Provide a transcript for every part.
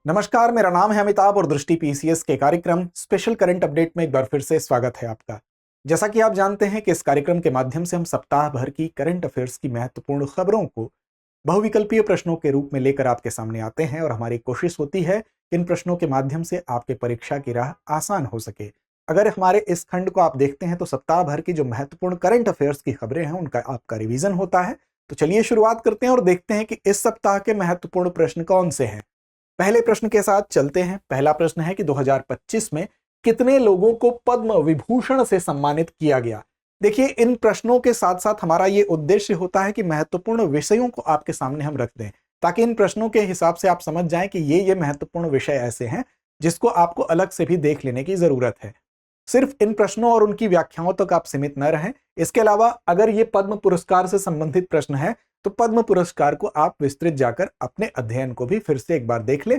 नमस्कार, मेरा नाम है अमिताभ और दृष्टि पीसीएस के कार्यक्रम स्पेशल करंट अपडेट में एक बार फिर से स्वागत है आपका। जैसा कि आप जानते हैं कि इस कार्यक्रम के माध्यम से हम सप्ताह भर की करंट अफेयर्स की महत्वपूर्ण खबरों को बहुविकल्पीय प्रश्नों के रूप में लेकर आपके सामने आते हैं और हमारी कोशिश होती है कि इन प्रश्नों के माध्यम से आपके परीक्षा की राह आसान हो सके। अगर हमारे इस खंड को आप देखते हैं तो सप्ताह भर की जो महत्वपूर्ण करंट अफेयर्स की खबरें हैं उनका आपका रिवीजन होता है। तो चलिए शुरुआत करते हैं और देखते हैं कि इस सप्ताह के महत्वपूर्ण प्रश्न कौन से हैं। पहले प्रश्न के साथ चलते हैं। पहला प्रश्न है कि 2025 में कितने लोगों को पद्म विभूषण से सम्मानित किया गया। देखिए, इन प्रश्नों के साथ साथ हमारा ये उद्देश्य होता है कि महत्वपूर्ण विषयों को आपके सामने हम रख दें, ताकि इन प्रश्नों के हिसाब से आप समझ जाएं कि ये महत्वपूर्ण विषय ऐसे हैं जिसको आपको अलग से भी देख लेने की जरूरत है। सिर्फ इन प्रश्नों और उनकी व्याख्याओं तक आप सीमित न रहें। इसके अलावा अगर ये पद्म पुरस्कार से संबंधित प्रश्न है तो पद्म पुरस्कार को आप विस्तृत जाकर अपने अध्ययन को भी फिर से एक बार देख लें।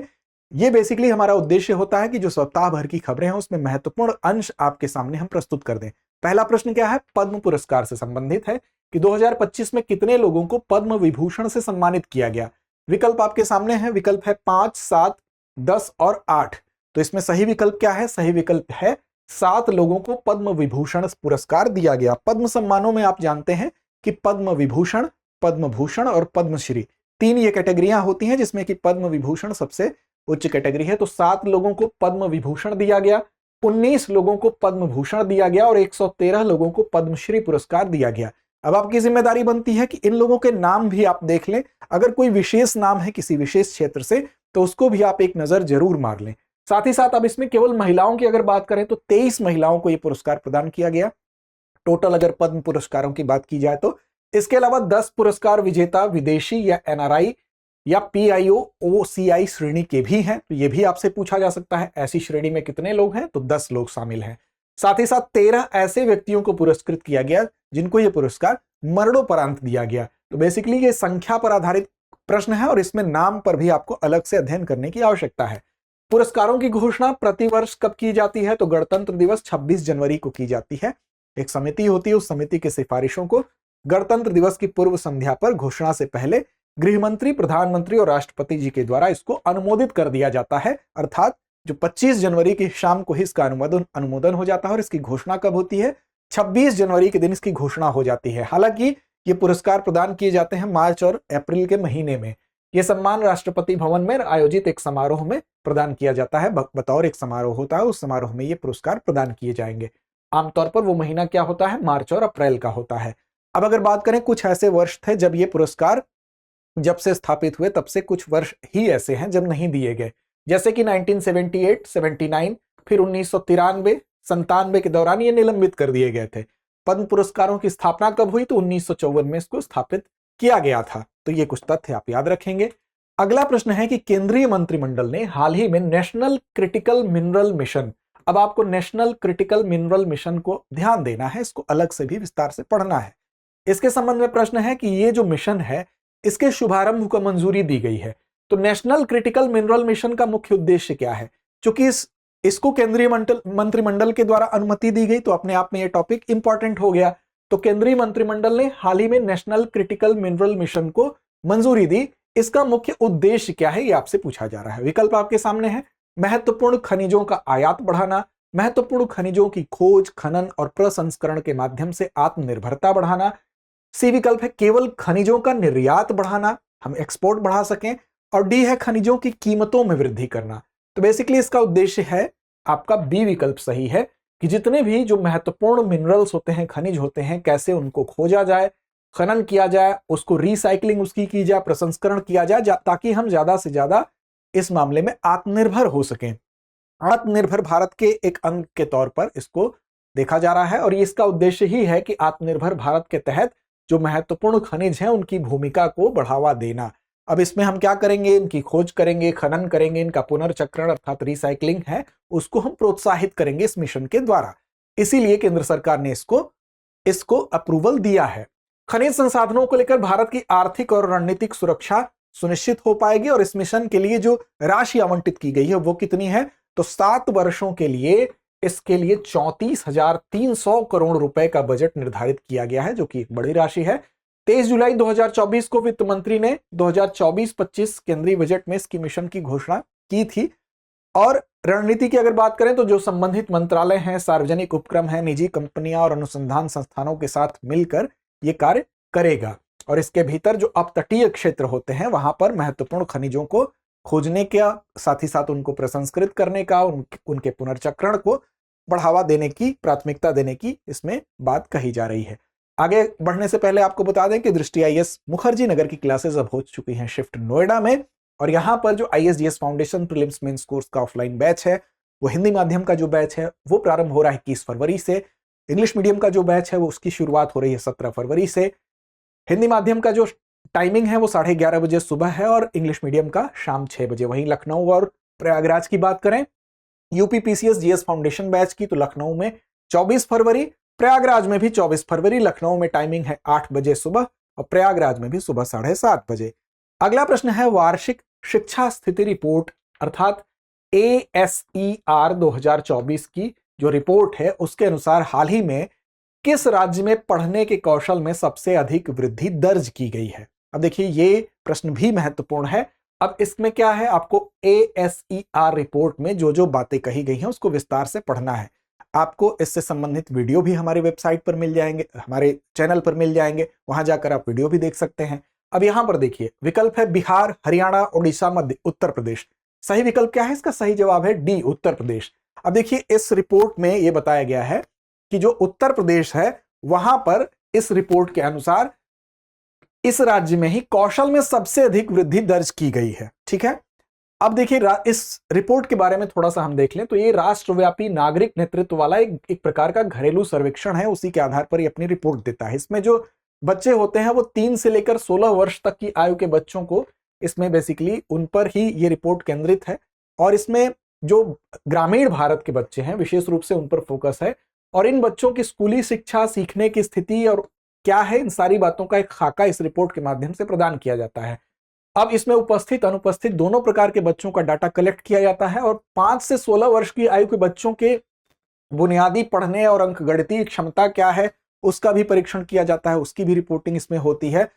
ये बेसिकली हमारा उद्देश्य होता है कि जो सप्ताह भर की खबरें हैं उसमें महत्वपूर्ण अंश आपके सामने हम प्रस्तुत कर दें। पहला प्रश्न क्या है? पद्म पुरस्कार से संबंधित है कि 2025 में कितने लोगों को पद्म विभूषण से सम्मानित किया गया। विकल्प आपके सामने है। विकल्प है 5, 7, 10 और 8। तो इसमें सही विकल्प क्या है? सही विकल्प है 7 लोगों को पद्म विभूषण पुरस्कार दिया गया। पद्म सम्मानों में आप जानते हैं कि पद्म विभूषण, पद्म भूषण और पद्मश्री, 3 ये कैटेगरियां होती हैं, जिसमें कि पद्म विभूषण सबसे उच्च कैटेगरी है। तो 7 लोगों को पद्म विभूषण दिया गया, 19 लोगों को पद्म भूषण दिया गया और 113 लोगों को पद्मश्री पुरस्कार दिया गया। अब आपकी जिम्मेदारी बनती है कि इन लोगों के नाम भी आप देख लें। अगर कोई विशेष नाम है किसी विशेष क्षेत्र से तो उसको भी आप एक नजर जरूर मार लें। साथ ही साथ अब इसमें केवल महिलाओं की अगर बात करें तो 23 महिलाओं को यह पुरस्कार प्रदान किया गया टोटल, अगर पद्म पुरस्कारों की बात की जाए तो। इसके अलावा 10 पुरस्कार विजेता विदेशी या एनआरआई या पीआईओ ओसीआई श्रेणी के भी हैं। तो ये भी आपसे पूछा जा सकता है, ऐसी श्रेणी में कितने लोग हैं? तो 10 लोग शामिल हैं। साथ ही साथ 13 ऐसे व्यक्तियों को पुरस्कृत किया गया जिनको यह पुरस्कार मरणोपरांत दिया गया। तो बेसिकली ये संख्या पर आधारित प्रश्न है और इसमें नाम पर भी आपको अलग से अध्ययन करने की आवश्यकता है। पुरस्कारों की घोषणा प्रतिवर्ष कब की जाती है? तो गणतंत्र दिवस 26 जनवरी को की जाती है। एक समिति होती है, उस समिति की सिफारिशों को गणतंत्र दिवस की पूर्व संध्या पर घोषणा से पहले गृह मंत्री, प्रधानमंत्री और राष्ट्रपति जी के द्वारा इसको अनुमोदित कर दिया जाता है। अर्थात जो 25 जनवरी की शाम को ही इसका अनुमोदन हो जाता है। और इसकी घोषणा कब होती है? 26 जनवरी के दिन इसकी घोषणा हो जाती है। हालांकि ये पुरस्कार प्रदान किए जाते हैं मार्च और अप्रैल के महीने में। यह सम्मान राष्ट्रपति भवन में आयोजित एक समारोह में प्रदान किया जाता है। बतौर एक समारोह होता है, उस समारोह में ये पुरस्कार प्रदान किए जाएंगे। आमतौर पर वो महीना क्या होता है? मार्च और अप्रैल का होता है। अब अगर बात करें, कुछ ऐसे वर्ष थे जब ये पुरस्कार जब से स्थापित हुए तब से कुछ वर्ष ही ऐसे हैं जब नहीं दिए गए, जैसे कि 1978, 79, फिर 1993, 97 के दौरान ये निलंबित कर दिए गए थे। पद्म पुरस्कारों की स्थापना कब हुई? तो 1954 में इसको स्थापित किया गया था। तो ये कुछ तथ्य आप याद रखेंगे। अगला प्रश्न है कि केंद्रीय मंत्रिमंडल ने हाल ही में नेशनल क्रिटिकल मिनरल मिशन, अब आपको नेशनल क्रिटिकल मिनरल मिशन को ध्यान देना है, इसको अलग से भी विस्तार से पढ़ना है। इसके संबंध में प्रश्न है कि ये जो मिशन है इसके शुभारंभ को मंजूरी दी गई है। तो नेशनल क्रिटिकल मिनरल मिशन का मुख्य उद्देश्य क्या है? क्योंकि इसको केंद्रीय मंत्रिमंडल के द्वारा अनुमति दी गई तो अपने आप में यह टॉपिक इंपॉर्टेंट हो गया। तो केंद्रीय मंत्रिमंडल ने हाल ही में नेशनल क्रिटिकल मिनरल मिशन को मंजूरी दी। इसका मुख्य उद्देश्य क्या है, ये आपसे पूछा जा रहा है। विकल्प आपके सामने है। महत्वपूर्ण खनिजों का आयात बढ़ाना, महत्वपूर्ण खनिजों की खोज, खनन और प्रसंस्करण के माध्यम से आत्मनिर्भरता बढ़ाना। सी विकल्प है केवल खनिजों का निर्यात बढ़ाना, हम एक्सपोर्ट बढ़ा सकें। और डी है खनिजों की कीमतों में वृद्धि करना। तो बेसिकली इसका उद्देश्य है, आपका बी विकल्प सही है, कि जितने भी जो महत्वपूर्ण मिनरल्स होते हैं, खनिज होते हैं, कैसे उनको खोजा जाए, खनन किया जाए, उसको रिसाइकलिंग उसकी की जाए, प्रसंस्करण किया जाए, ताकि हम ज्यादा से ज्यादा इस मामले में आत्मनिर्भर हो सकें। आत्मनिर्भर भारत के एक अंग के तौर पर इसको देखा जा रहा है और इसका उद्देश्य ही है कि आत्मनिर्भर भारत के तहत जो महत्वपूर्ण खनिज हैं उनकी भूमिका को बढ़ावा देना। अब इसमें हम क्या करेंगे? इनकी खोज करेंगे, खनन करेंगे, इनका पुनर्चक्रण अर्थात रिसाइकलिंग है उसको हम प्रोत्साहित करेंगे इस मिशन के द्वारा। इसीलिए केंद्र सरकार ने इसको अप्रूवल दिया है। खनिज संसाधनों को लेकर भारत की आर्थिक और रणनीतिक सुरक्षा सुनिश्चित हो पाएगी। और इस मिशन के लिए जो राशि आवंटित की गई है वो कितनी है? तो 7 वर्षों के लिए इसके लिए 34,300 करोड़ रुपए का बजट निर्धारित किया गया है, जो कि एक बड़ी राशि है। 23 जुलाई 2024 को वित्त मंत्री ने 2024-25 केंद्रीय बजट में इसकी मिशन की घोषणा की थी। और रणनीति की अगर बात करें तो जो संबंधित मंत्रालय हैं, सार्वजनिक उपक्रम हैं, निजी कंपनियां और अनुसंधान संस्थानों के साथ मिलकर ये कार्य करेगा। और इसके भीतर जो अपतटीय क्षेत्र होते हैं वहां पर महत्वपूर्ण खनिजों को खोजने का, साथ ही साथ उनको प्रसंस्कृत करने का, उनके पुनर्चक्रण को बढ़ावा देने की, प्राथमिकता देने की इसमें बात कही जा रही है। आगे बढ़ने से पहले आपको बता दें कि दृष्टि आईएएस मुखर्जी नगर की क्लासेस अब हो चुकी हैं शिफ्ट नोएडा में। और यहाँ पर जो आईएसडीएस फाउंडेशन प्रीलिम्स मेंस कोर्स का ऑफलाइन बैच है, वो हिंदी माध्यम का जो बैच है वो प्रारंभ हो रहा है 21 फरवरी से। इंग्लिश मीडियम का जो बैच है वो उसकी शुरुआत हो रही है 17 फरवरी से। हिंदी माध्यम का जो टाइमिंग है वो 11:30 बजे सुबह है और इंग्लिश मीडियम का शाम 6 बजे। वहीं लखनऊ और प्रयागराज की बात करें UP PCS GS foundation batch की, तो लखनऊ में 24 फरवरी, प्रयागराज में भी 24 फरवरी। लखनऊ में टाइमिंग है 8 बजे सुबह और प्रयागराज में भी सुबह 7:30 बजे। अगला प्रश्न है वार्षिक शिक्षा स्थिति रिपोर्ट अर्थात ASER 2024 की जो रिपोर्ट है उसके अनुसार हाल ही में किस राज्य में पढ़ने के कौशल में सबसे अधिक वृद्धि दर्ज की गई है। अब देखिए ये प्रश्न भी महत्वपूर्ण है। अब इसमें क्या है, आपको ASER रिपोर्ट में जो जो बातें कही गई हैं उसको विस्तार से पढ़ना है। आपको इससे संबंधित वीडियो भी हमारी वेबसाइट पर मिल जाएंगे, हमारे चैनल पर मिल जाएंगे, वहां जाकर आप वीडियो भी देख सकते हैं। अब यहां पर देखिए विकल्प है बिहार, हरियाणा, उड़ीसा, मध्य उत्तर प्रदेश। सही विकल्प क्या है इसका? सही जवाब है डी, उत्तर प्रदेश। अब देखिए इस रिपोर्ट में यह बताया गया है कि जो उत्तर प्रदेश है वहां पर इस रिपोर्ट के अनुसार इस राज्य में ही कौशल में सबसे अधिक वृद्धि दर्ज की गई है। ठीक है, अब देखिए इस रिपोर्ट के बारे में थोड़ा सा हम देख लें तो ये राष्ट्रव्यापी नागरिक नेतृत्व वाला एक प्रकार का घरेलू सर्वेक्षण है। उसी के आधार पर ये अपनी रिपोर्ट देता है। इसमें जो बच्चे होते हैं वो 3 से लेकर 16 वर्ष तक की आयु के बच्चों को इसमें बेसिकली उन पर ही ये रिपोर्ट केंद्रित है। और इसमें जो ग्रामीण भारत के बच्चे हैं विशेष रूप से उन पर फोकस है। और इन बच्चों की स्कूली शिक्षा, सीखने की स्थिति और क्या है, इन सारी बातों का एक खाका इस रिपोर्ट के माध्यम से प्रदान किया जाता है। अब इसमें उपस्थित अनुपस्थित दोनों प्रकार के बच्चों का डाटा कलेक्ट किया जाता है और 5 से 16 वर्ष की आयु के बच्चों के बुनियादी पढ़ने और अंकगणितीय क्षमता क्या है उसका भी परीक्षण किया जाता है, उसकी भी रिपोर्टिंग इसमें होती है।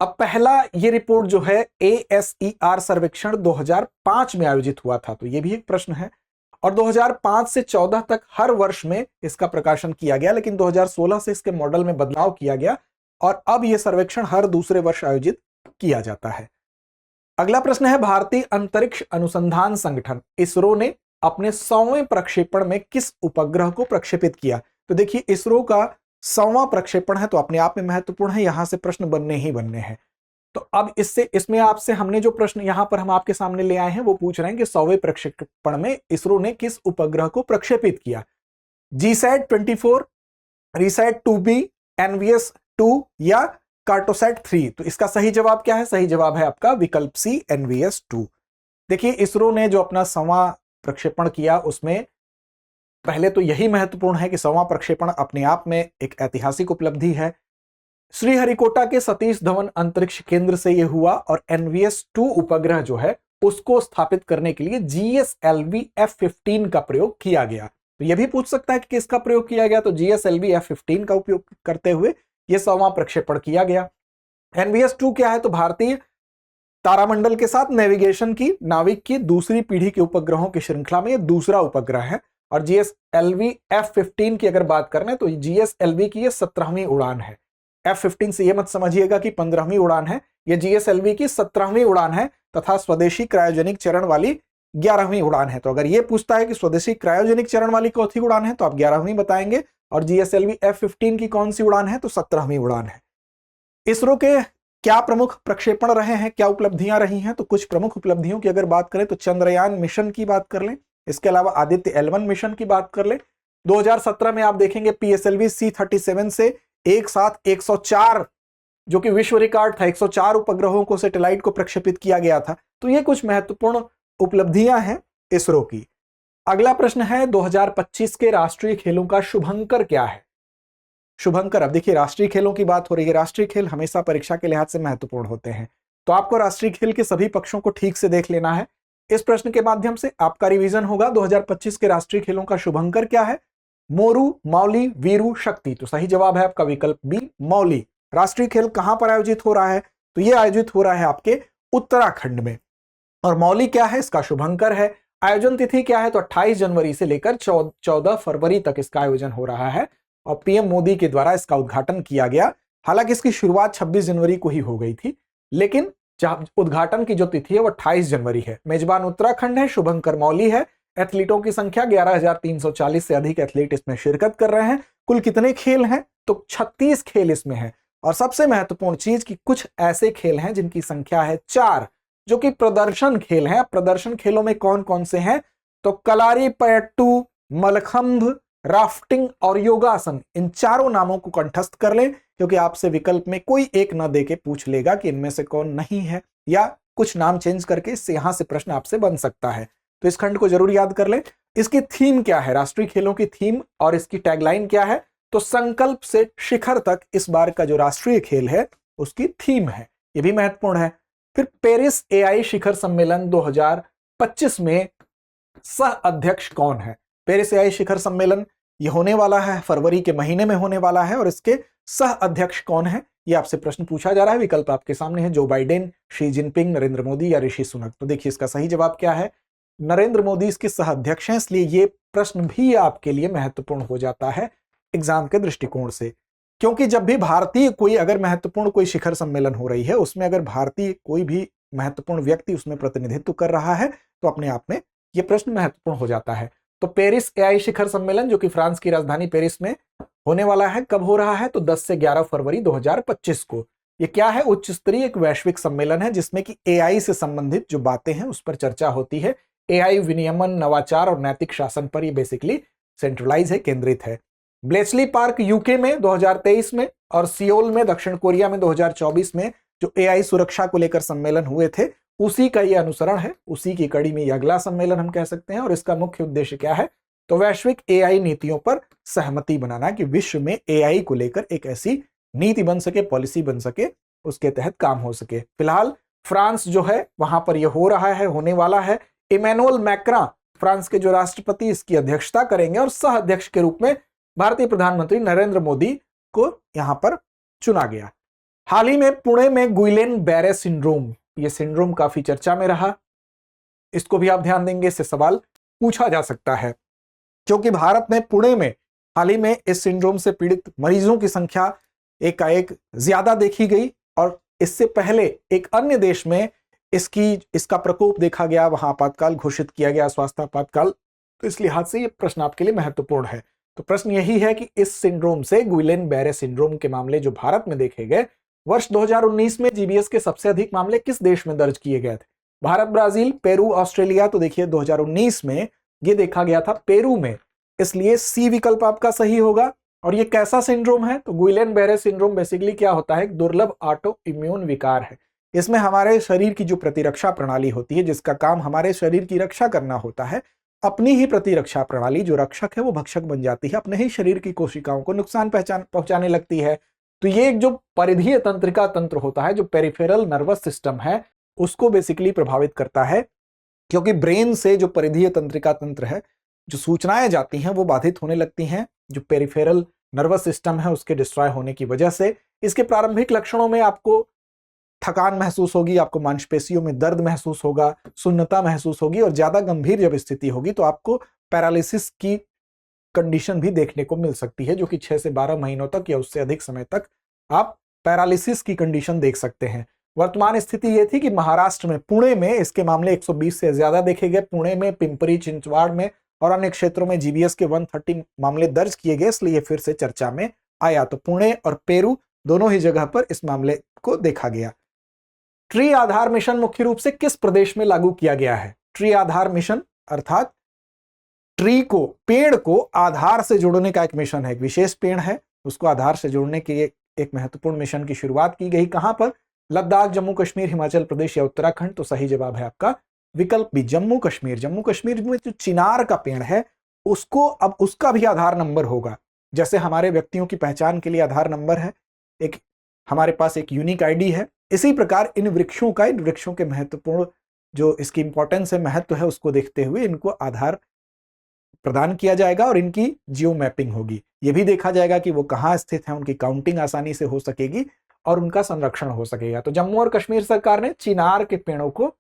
अब पहला ये रिपोर्ट जो है ASER सर्वेक्षण 2005 में आयोजित हुआ था, तो ये भी एक प्रश्न है। और 2005 से 14 तक हर वर्ष में इसका प्रकाशन किया गया, लेकिन 2016 से इसके मॉडल में बदलाव किया गया और अब यह सर्वेक्षण हर दूसरे वर्ष आयोजित किया जाता है। अगला प्रश्न है भारतीय अंतरिक्ष अनुसंधान संगठन इसरो ने अपने 100वें प्रक्षेपण में किस उपग्रह को प्रक्षेपित किया। तो देखिए इसरो का 100वां प्रक्षेपण है तो अपने आप में महत्वपूर्ण है, यहां से प्रश्न बनने ही बनने हैं। तो अब इसमें आपसे हमने जो प्रश्न यहां पर हम आपके सामने ले आए हैं वो पूछ रहे हैं कि 100वें प्रक्षेपण में इसरो ने किस उपग्रह को प्रक्षेपित किया। GSAT-24, RISAT-2B, NVS-2 या कार्टोसैट-3। तो इसका सही जवाब क्या है? सही जवाब है आपका विकल्प सी, NVS-2। देखिए इसरो ने जो अपना 100वां प्रक्षेपण किया उसमें पहले तो यही महत्वपूर्ण है कि 100वां प्रक्षेपण अपने आप में एक ऐतिहासिक उपलब्धि है। श्रीहरिकोटा के सतीश धवन अंतरिक्ष केंद्र से यह हुआ और NVS-2 उपग्रह जो है उसको स्थापित करने के लिए GSLV F-15 का प्रयोग किया गया। तो यह भी पूछ सकता है कि किसका प्रयोग किया गया, तो GSLV F-15 का उपयोग करते हुए यह 100वां प्रक्षेपण किया गया। NVS-2 क्या है, तो भारतीय तारामंडल के साथ नेविगेशन की नाविक की दूसरी पीढ़ी के उपग्रहों की श्रृंखला में यह दूसरा उपग्रह है। और GSLV F-15 की अगर बात करें तो GSLV की यह 17वीं उड़ान है। F-15 से यह मत समझिएगा कि 15वीं उड़ान है, यह GSLV की 17वीं उड़ान है तथा स्वदेशी क्रायोजेनिक चरण वाली 11वीं उड़ान है। तो अगर यह पूछता है कि स्वदेशी क्रायोजेनिक चरण वाली कौन सी उड़ान है तो आप 11वीं बताएंगे और GSLV F-15 की कौन सी उड़ान है तो 17वीं उड़ान है। इसरो के क्या प्रमुख प्रक्षेपण रहे हैं, क्या उपलब्धियां रही हैं, तो कुछ प्रमुख उपलब्धियों की अगर बात करें तो चंद्रयान मिशन की बात कर लें, इसके अलावा आदित्य L1 मिशन की बात कर लें। 2017 में आप देखेंगे PSLV C-37 से एक साथ 104 जो कि विश्व रिकॉर्ड था, 104 उपग्रहों को, सैटेलाइट को प्रक्षेपित किया गया था। तो ये कुछ महत्वपूर्ण उपलब्धियां हैं इसरो की। अगला प्रश्न है 2025 के राष्ट्रीय खेलों का शुभंकर क्या है। शुभंकर, अब देखिए राष्ट्रीय खेलों की बात हो रही है, राष्ट्रीय खेल हमेशा परीक्षा के लिहाज से महत्वपूर्ण होते हैं, तो आपको राष्ट्रीय खेल के सभी पक्षों को ठीक से देख लेना है। इस प्रश्न के माध्यम से आपका रिवीजन होगा। 2025 के राष्ट्रीय खेलों का शुभंकर क्या है? मोरू, मौली, वीरू, शक्ति। तो सही जवाब है आपका विकल्प बी, मौली। राष्ट्रीय खेल कहां पर आयोजित हो रहा है, तो यह आयोजित हो रहा है आपके उत्तराखंड में। और मौली क्या है, इसका शुभंकर है। आयोजन तिथि क्या है, तो 28 जनवरी से लेकर 14 फरवरी तक इसका आयोजन हो रहा है और पीएम मोदी के द्वारा इसका उद्घाटन किया गया। हालांकि इसकी शुरुआत 26 जनवरी को ही हो गई थी, लेकिन उद्घाटन की जो तिथि है वो 28 जनवरी है। मेजबान उत्तराखंड है, शुभंकर मौली है। एथलीटों की संख्या 11,340 से अधिक एथलीट इसमें शिरकत कर रहे हैं। कुल कितने खेल हैं, तो 36 खेल इसमें हैं। और सबसे महत्वपूर्ण चीज कि कुछ ऐसे खेल हैं जिनकी संख्या है 4, जो कि प्रदर्शन खेल हैं। प्रदर्शन खेलों में कौन कौन से हैं, तो कलारी पयट्टू, मलखंभ, राफ्टिंग और योगासन, इन चारों नामों को कंठस्थ कर लें, क्योंकि आपसे विकल्प में कोई एक न देके पूछ लेगा कि इनमें से कौन नहीं है, या कुछ नाम चेंज करके इससे यहां से प्रश्न आपसे बन सकता है। तो इस खंड को जरूर याद कर लें। इसकी थीम क्या है, राष्ट्रीय खेलों की थीम और इसकी टैगलाइन क्या है, तो संकल्प से शिखर तक इस बार का जो राष्ट्रीय खेल है उसकी थीम है, ये भी महत्वपूर्ण है। फिर पेरिस एआई शिखर सम्मेलन 2025 में सह अध्यक्ष कौन है। पेरिस एआई शिखर सम्मेलन ये होने वाला है, फरवरी के महीने में होने वाला है, और इसके सह अध्यक्ष कौन है, ये आपसे प्रश्न पूछा जा रहा है। विकल्प आपके सामने है, Joe Biden, Xi Jinping, Narendra Modi या ऋषि सुनक। तो देखिए इसका सही जवाब क्या है, नरेंद्र मोदी इसके सह अध्यक्ष हैं, इसलिए ये प्रश्न भी आपके लिए महत्वपूर्ण हो जाता है एग्जाम के दृष्टिकोण से। क्योंकि जब भी भारतीय कोई अगर महत्वपूर्ण कोई शिखर सम्मेलन हो रही है, उसमें अगर भारतीय कोई भी महत्वपूर्ण व्यक्ति उसमें प्रतिनिधित्व कर रहा है, तो अपने आप में यह प्रश्न महत्वपूर्ण हो जाता है। तो पेरिस एआई शिखर सम्मेलन जो कि फ्रांस की राजधानी पेरिस में होने वाला है, कब हो रहा है, तो 10 से 11 फरवरी 2025 को। ये क्या है, उच्च स्तरीय एक वैश्विक सम्मेलन है जिसमें कि एआई से संबंधित जो बातें हैं उस पर चर्चा होती है। एआई विनियमन, नवाचार और नैतिक शासन पर ये बेसिकली सेंट्रलाइज है, केंद्रित है। ब्लेचली पार्क यूके में 2023 में और सियोल में दक्षिण कोरिया में 2024 में जो एआई सुरक्षा को लेकर सम्मेलन हुए थे, उसी का यह अनुसरण है, उसी की कड़ी में यह अगला सम्मेलन हम कह सकते हैं। और इसका मुख्य उद्देश्य क्या है, तो वैश्विक एआई नीतियों पर सहमति बनाना, कि विश्व में एआई को लेकर एक ऐसी नीति बन सके, पॉलिसी बन सके, उसके तहत काम हो सके। फिलहाल फ्रांस जो है वहां पर यह हो रहा है, होने वाला है। इमैनुअल मैक्रा फ्रांस के जो राष्ट्रपति इसकी अध्यक्षता करेंगे, और सह अध्यक्ष के रूप में भारतीय प्रधानमंत्री नरेंद्र मोदी को यहां पर चुना गया। हाल ही में पुणे में गुइलेन बैरे सिंड्रोम, यह सिंड्रोम काफी चर्चा में रहा, इसको भी आप ध्यान देंगे, इससे सवाल पूछा जा सकता है। क्योंकि भारत में पुणे में हाल ही में इस सिंड्रोम से पीड़ित मरीजों की संख्या एकाएक ज्यादा देखी गई, और इससे पहले एक अन्य देश में इसका प्रकोप देखा गया, वहां आपातकाल घोषित किया गया, स्वास्थ्य आपातकाल। तो इस लिहाज से यह प्रश्न आपके लिए महत्वपूर्ण है। तो प्रश्न यही है कि इस सिंड्रोम से, गुइलेन बैरे सिंड्रोम के मामले जो भारत में देखे गए, वर्ष 2019 में जीबीएस के सबसे अधिक मामले किस देश में दर्ज किए गए थे, भारत, ब्राजील, पेरू, ऑस्ट्रेलिया। तो देखिए 2019 में ये देखा गया था पेरू में, इसलिए सी विकल्प आपका सही होगा। और ये कैसा सिंड्रोम है, तो गुइलेन बैरे सिंड्रोम बेसिकली क्या होता है, एक दुर्लभ ऑटो इम्यून विकार है। इसमें हमारे शरीर की जो प्रतिरक्षा प्रणाली होती है, जिसका काम हमारे शरीर की रक्षा करना होता है, अपनी ही प्रतिरक्षा प्रणाली जो रक्षक है वो भक्षक बन जाती है, अपने ही शरीर की कोशिकाओं को नुकसान पहुंचाने लगती है। तो ये एक जो परिधीय तंत्रिका तंत्र होता है, जो पेरिफेरल नर्वस सिस्टम है, उसको बेसिकली प्रभावित करता है। क्योंकि ब्रेन से जो परिधीय तंत्रिका तंत्र है, जो सूचनाएं जाती हैं वो बाधित होने लगती हैं, जो पेरिफेरल नर्वस सिस्टम है उसके डिस्ट्रॉय होने की वजह से। इसके प्रारंभिक लक्षणों में आपको थकान महसूस होगी, आपको मांसपेशियों में दर्द महसूस होगा, सुन्नता महसूस होगी, और ज्यादा गंभीर जब स्थिति होगी तो आपको पैरालिसिस की कंडीशन भी देखने को मिल सकती है, जो कि 6 से 12 महीनों तक या उससे अधिक समय तक आप पैरालिसिस की कंडीशन देख सकते हैं। वर्तमान स्थिति यह थी कि महाराष्ट्र में पुणे में इसके मामले 120 से ज्यादा देखे गए, पुणे में, पिंपरी चिंचवाड़ में और अन्य क्षेत्रों में जीबीएस के 130 मामले दर्ज किए गए, इसलिए फिर से चर्चा में आया। तो पुणे और पेरू दोनों ही जगह पर इस मामले को देखा गया। ट्री आधार मिशन मुख्य रूप से किस प्रदेश में लागू किया गया है। ट्री आधार मिशन अर्थात ट्री को, पेड़ को आधार से जोड़ने का एक मिशन है, एक विशेष पेड़ है उसको आधार से जोड़ने के एक महत्वपूर्ण मिशन की शुरुआत की गई। कहां पर, लद्दाख, जम्मू कश्मीर, हिमाचल प्रदेश या उत्तराखंड। तो सही जवाब है आपका विकल्प बी, जम्मू कश्मीर। जम्मू कश्मीर में जो चिनार का पेड़ है उसको अब उसका भी आधार नंबर होगा। जैसे हमारे व्यक्तियों की पहचान के लिए आधार नंबर है, एक हमारे पास एक यूनिक आईडी है, इसी प्रकार इन वृक्षों के महत्वपूर्ण जो इसकी इंपॉर्टेंस है, महत्व है, उसको देखते हुए इनको आधार प्रदान किया जाएगा और इनकी जियो मैपिंग होगी। यह भी देखा जाएगा कि वो कहाँ स्थित है, उनकी काउंटिंग आसानी से हो सकेगी और उनका संरक्षण हो सकेगा। तो जम्मू और कश्मीर सरकार ने चिनार के पेड़ों को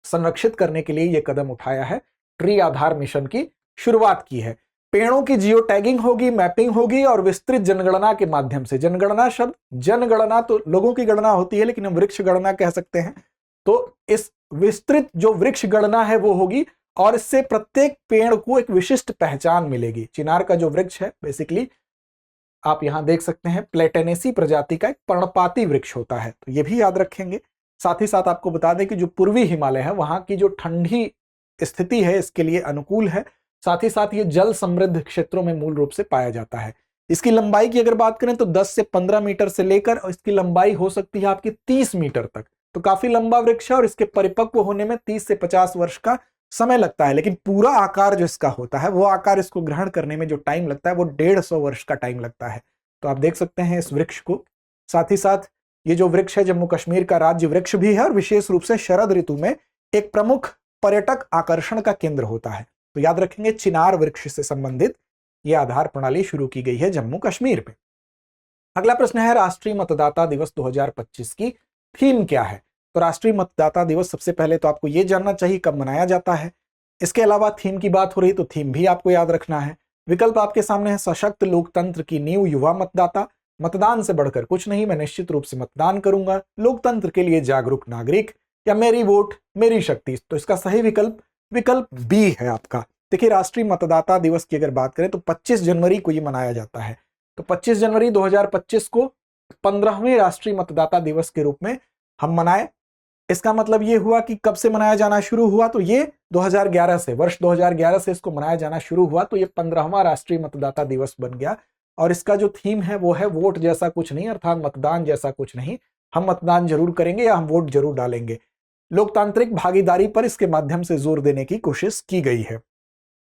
संरक्षित करने के लिए यह कदम उठाया है, ट्री आधार मिशन की शुरुआत की है। पेड़ों की जियो टैगिंग होगी, मैपिंग होगी और विस्तृत जनगणना के माध्यम से, जनगणना शब्द, जनगणना तो लोगों की गणना होती है लेकिन हम वृक्ष गणना कह सकते हैं, तो इस विस्तृत जो वृक्ष गणना है वो होगी और इससे प्रत्येक पेड़ को एक विशिष्ट पहचान मिलेगी। चिनार का जो वृक्ष है बेसिकली आप यहां देख सकते हैं प्लेटेनेसी प्रजाति का एक पर्णपाती वृक्ष होता है, तो ये भी याद रखेंगे। साथ ही साथ आपको बता दें कि जो पूर्वी हिमालय है वहां की जो ठंडी स्थिति है इसके लिए अनुकूल है। साथ ही साथ ये जल समृद्ध क्षेत्रों में मूल रूप से पाया जाता है। इसकी लंबाई की अगर बात करें तो 10 से 15 मीटर से लेकर और इसकी लंबाई हो सकती है आपकी 30 मीटर तक, तो काफी लंबा वृक्ष है और इसके परिपक्व होने में 30 से 50 वर्ष का समय लगता है, लेकिन पूरा आकार जो इसका होता है वो आकार इसको ग्रहण करने में जो टाइम लगता है वो 150 वर्ष का टाइम लगता है। तो आप देख सकते हैं इस वृक्ष को। साथ ही साथ ये जो वृक्ष है जम्मू कश्मीर का राज्य वृक्ष भी है और विशेष रूप से शरद ऋतु में एक प्रमुख पर्यटक आकर्षण का केंद्र होता है। तो याद रखेंगे चिनार वृक्ष से संबंधित यह आधार प्रणाली शुरू की गई है जम्मू कश्मीर में। अगला प्रश्न है राष्ट्रीय मतदाता दिवस 2025 की थीम क्या है? तो राष्ट्रीय मतदाता दिवस सबसे पहले तो आपको यह जानना चाहिए कब मनाया जाता है। इसके अलावा थीम की बात हो रही तो थीम भी आपको याद रखना है। विकल्प आपके सामने है, सशक्त लोकतंत्र की नींव युवा मतदाता, मतदान से बढ़कर कुछ नहीं, मैं निश्चित रूप से मतदान करूंगा, लोकतंत्र के लिए जागरूक नागरिक, या मेरी वोट मेरी शक्ति। तो इसका सही विकल्प बी है आपका। देखिए राष्ट्रीय मतदाता दिवस की अगर बात करें तो 25 जनवरी को ये मनाया जाता है। तो 25 जनवरी 2025 को 15वें राष्ट्रीय मतदाता दिवस के रूप में हम मनाए। इसका मतलब ये हुआ कि कब से मनाया जाना शुरू हुआ, तो ये 2011 से, वर्ष 2011 से इसको मनाया जाना शुरू हुआ, तो ये 15वां राष्ट्रीय मतदाता दिवस बन गया। और इसका जो थीम है वो है वोट जैसा कुछ नहीं, अर्थात मतदान जैसा कुछ नहीं, हम मतदान जरूर करेंगे या हम वोट जरूर डालेंगे। लोकतांत्रिक भागीदारी पर इसके माध्यम से जोर देने की कोशिश की गई है।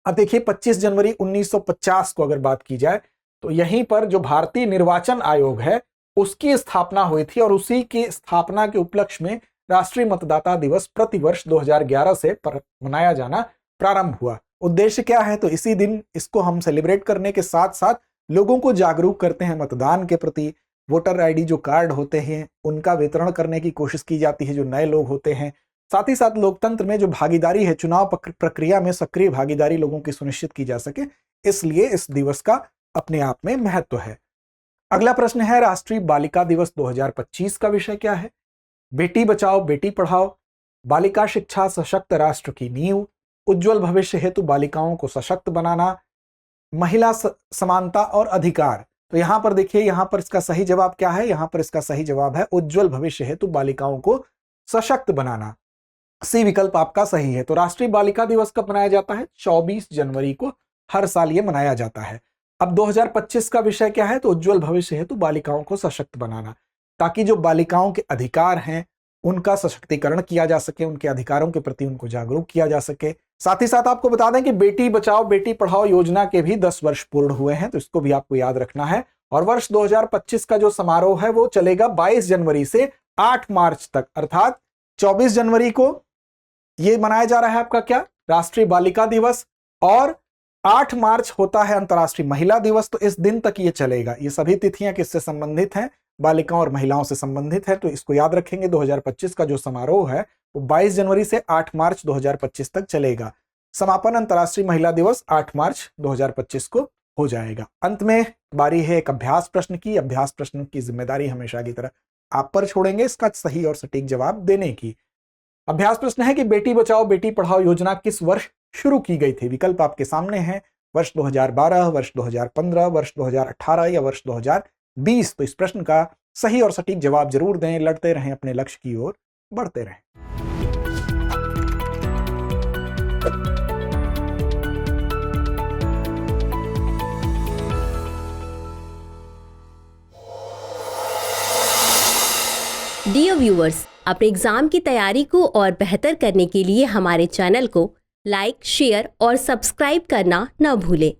अब देखिए 25 जनवरी 1950 को अगर बात की जाए तो यहीं पर जो भारतीय निर्वाचन आयोग है उसकी स्थापना हुई थी और उसी की स्थापना के उपलक्ष्य में राष्ट्रीय मतदाता दिवस प्रतिवर्ष 2011 से मनाया जाना प्रारंभ हुआ। उद्देश्य क्या है, तो इसी दिन इसको हम सेलिब्रेट करने के साथ साथ लोगों को जागरूक करते हैं मतदान के प्रति। वोटर आईडी जो कार्ड होते हैं उनका वितरण करने की कोशिश की जाती है जो नए लोग होते हैं। साथ ही साथ लोकतंत्र में जो भागीदारी है, चुनाव प्रक्रिया में सक्रिय भागीदारी लोगों की सुनिश्चित की जा सके, इसलिए इस दिवस का अपने आप में महत्व है। अगला प्रश्न है राष्ट्रीय बालिका दिवस 2025 का विषय क्या है? बेटी बचाओ बेटी पढ़ाओ, बालिका शिक्षा सशक्त राष्ट्र की नींव, उज्जवल भविष्य हेतु बालिकाओं को सशक्त बनाना, महिला समानता और अधिकार। तो यहां पर देखिए, यहां पर इसका सही जवाब क्या है? यहां पर इसका सही जवाब है उज्जवल भविष्य हेतु बालिकाओं को सशक्त बनाना। सी विकल्प आपका सही है। तो राष्ट्रीय बालिका दिवस कब मनाया जाता है? 24 जनवरी को हर साल ये मनाया जाता है। अब 2025 का विषय क्या है? तो उज्जवल भविष्य हेतु बालिकाओं को सशक्त बनाना, ताकि जो बालिकाओं के अधिकार हैं उनका सशक्तिकरण किया जा सके, उनके अधिकारों के प्रति उनको जागरूक किया जा सके। साथ ही साथ आपको बता दें कि बेटी बचाओ बेटी पढ़ाओ योजना के भी 10 वर्ष पूर्ण हुए हैं, तो इसको भी आपको याद रखना है। और वर्ष 2025 का जो समारोह है वो चलेगा 22 जनवरी से 8 मार्च तक, अर्थात 24 जनवरी को ये मनाया जा रहा है आपका क्या? राष्ट्रीय बालिका दिवस, और 8 मार्च होता है अंतर्राष्ट्रीय महिला दिवस। तो इस दिन तक ये चलेगा। ये सभी तिथियां किससे संबंधित हैं? बालिकाओं और महिलाओं से संबंधित है। तो इसको याद रखेंगे। 2025 का जो समारोह है वो 22 जनवरी से 8 मार्च 2025 तक चलेगा। समापन अंतर्राष्ट्रीय महिला दिवस 8 मार्च 2025 को हो जाएगा। अंत में बारी है एक अभ्यास प्रश्न की। अभ्यास प्रश्न की जिम्मेदारी हमेशा की तरह आप पर छोड़ेंगे इसका सही और सटीक जवाब देने की। अभ्यास प्रश्न है कि बेटी बचाओ बेटी पढ़ाओ योजना किस वर्ष शुरू की गई थी? विकल्प आपके सामने हैं, वर्ष 2012, वर्ष 2015, वर्ष 2018 या वर्ष 2020। तो इस प्रश्न का सही और सटीक जवाब जरूर दें। लड़ते रहें, अपने लक्ष्य की ओर बढ़ते रहें। डियर व्यूअर्स, अपने एग्जाम की तैयारी को और बेहतर करने के लिए हमारे चैनल को लाइक, शेयर और सब्सक्राइब करना न भूलें।